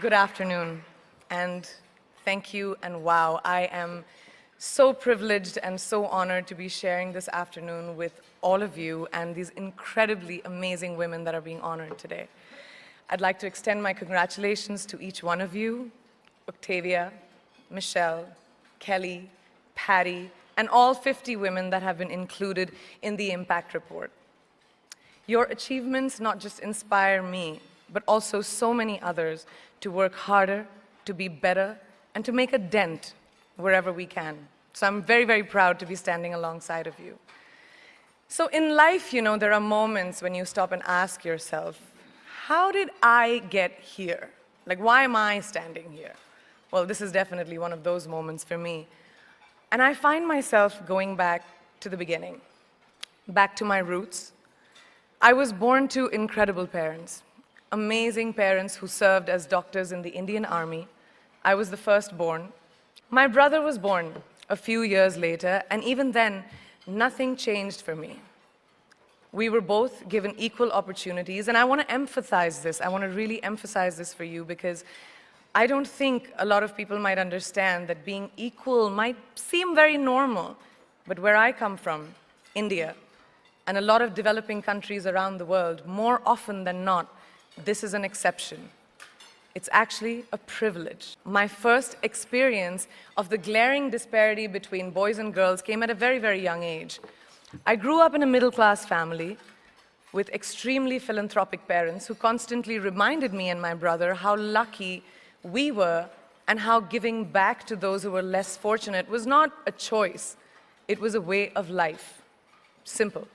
Good afternoon, and thank you, and wow, I am so privileged and so honored to be sharing this afternoon with all of you and these incredibly amazing women that are being honored today. I'd like to extend my congratulations to each one of you, Octavia, Michelle, Kelly, Patty, and all 50 women that have been included in the Impact Report. Your achievements not just inspire me, but also so many others to work harder, to be better, and to make a dent wherever we can. So I'm very, very proud to be standing alongside of you. So in life, there are moments when you stop and ask yourself, how did I get here? Like, why am I standing here? Well, this is definitely one of those moments for me. And I find myself going back to the beginning, back to my roots. I was born to incredible parents. Amazing parents who served as doctors in the Indian Army. I was the firstborn. My brother was born a few years later, and even then, nothing changed for me. We were both given equal opportunities, and I want to emphasize this. I want to really emphasize this for you because I don't think a lot of people might understand that being equal might seem very normal. But where I come from, India, and a lot of developing countries around the world, more often than not, this is an exception. It's actually a privilege. My first experience of the glaring disparity between boys and girls came at a very, very young age. I grew up in a middle-class family with extremely philanthropic parents who constantly reminded me and my brother how lucky we were and how giving back to those who were less fortunate was not a choice. It was a way of life. Simple.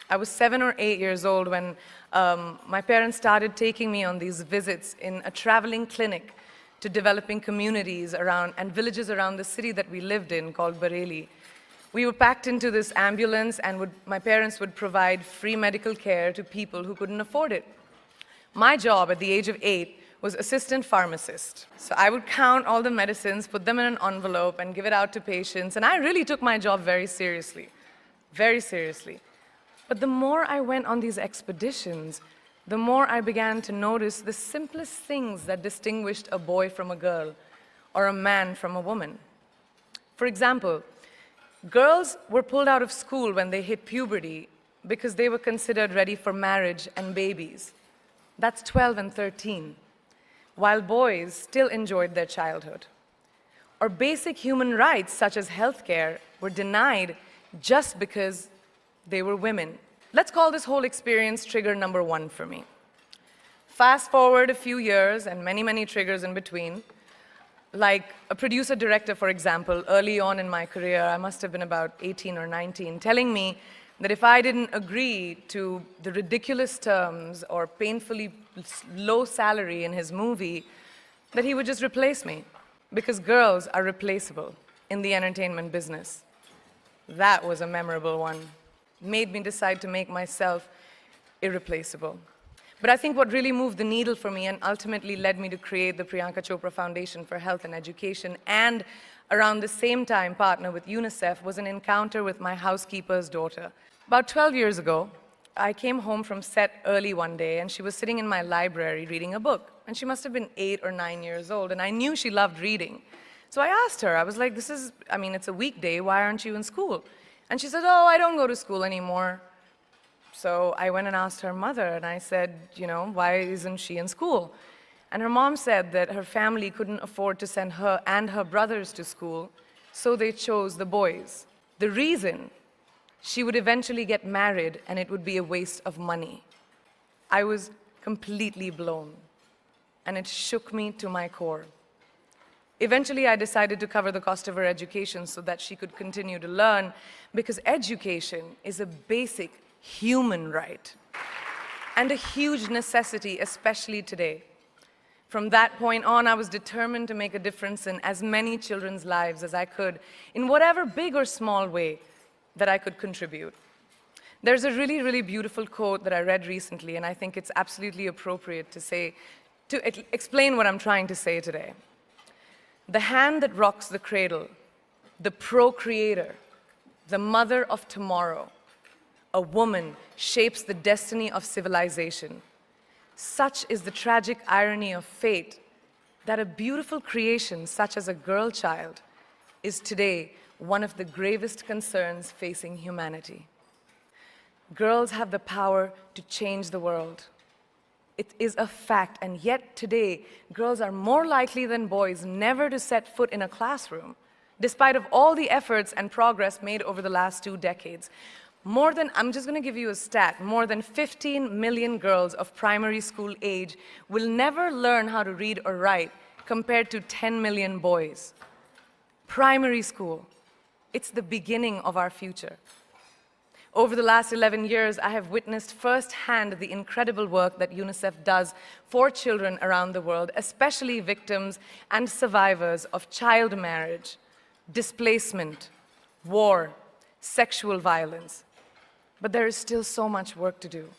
I was 7 or 8 years old when my parents started taking me on these visits in a traveling clinic to developing communities around and villages around the city that we lived in called Bareilly. We were packed into this ambulance and my parents would provide free medical care to people who couldn't afford it. My job at the age of 8 was assistant pharmacist. So I would count all the medicines, put them in an envelope and give it out to patients, and I really took my job very seriously, very seriously. But the more I went on these expeditions, the more I began to notice the simplest things that distinguished a boy from a girl or a man from a woman. For example, girls were pulled out of school when they hit puberty because they were considered ready for marriage and babies. That's 12 and 13, while boys still enjoyed their childhood. Or basic human rights, such as healthcare, were denied just because they were women. Let's call this whole experience trigger number 1 for me. Fast forward a few years and many, many triggers in between. Like a producer-director, for example, early on in my career, I must have been about 18 or 19, telling me that if I didn't agree to the ridiculous terms or painfully low salary in his movie, that he would just replace me, because girls are replaceable in the entertainment business. That was a memorable one. Made me decide to make myself irreplaceable. But I think what really moved the needle for me and ultimately led me to create the Priyanka Chopra Foundation for Health and Education and around the same time partner with UNICEF was an encounter with my housekeeper's daughter. About 12 years ago, I came home from set early one day and she was sitting in my library reading a book. And she must have been 8 or 9 years old and I knew she loved reading. So I asked her, I was like, it's a weekday, why aren't you in school? And she said, oh, I don't go to school anymore. So I went and asked her mother, and I said, why isn't she in school? And her mom said that her family couldn't afford to send her and her brothers to school, so they chose the boys. The reason, she would eventually get married, and it would be a waste of money. I was completely blown, and it shook me to my core. Eventually, I decided to cover the cost of her education so that she could continue to learn, because education is a basic human right and a huge necessity, especially today. From that point on, I was determined to make a difference in as many children's lives as I could, in whatever big or small way that I could contribute. There's a really, really beautiful quote that I read recently, and I think it's absolutely appropriate to explain what I'm trying to say today. The hand that rocks the cradle, the procreator, the mother of tomorrow, a woman shapes the destiny of civilization. Such is the tragic irony of fate that a beautiful creation such as a girl child is today one of the gravest concerns facing humanity. Girls have the power to change the world. It is a fact, and yet today, girls are more likely than boys never to set foot in a classroom, despite of all the efforts and progress made over the last 2 decades. I'm just gonna give you a stat, more than 15 million girls of primary school age will never learn how to read or write, compared to 10 million boys. Primary school, it's the beginning of our future. Over the last 11 years, I have witnessed firsthand the incredible work that UNICEF does for children around the world, especially victims and survivors of child marriage, displacement, war, sexual violence. But there is still so much work to do.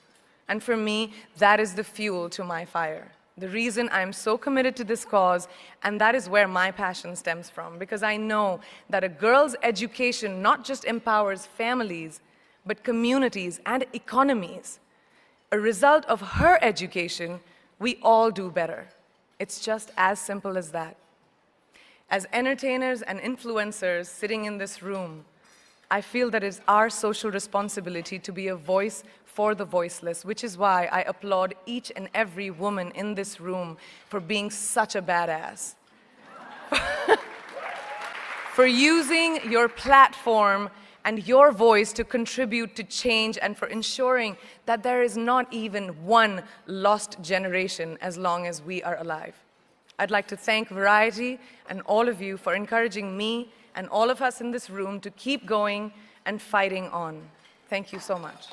And for me, that is the fuel to my fire. The reason I'm so committed to this cause, and that is where my passion stems from, because I know that a girl's education not just empowers families, but communities and economies. A result of her education, we all do better. It's just as simple as that. As entertainers and influencers sitting in this room, I feel that it's our social responsibility to be a voice for the voiceless, which is why I applaud each and every woman in this room for being such a badass. For using your platform and your voice to contribute to change, and for ensuring that there is not even one lost generation as long as we are alive. I'd like to thank Variety and all of you for encouraging me and all of us in this room to keep going and fighting on. Thank you so much.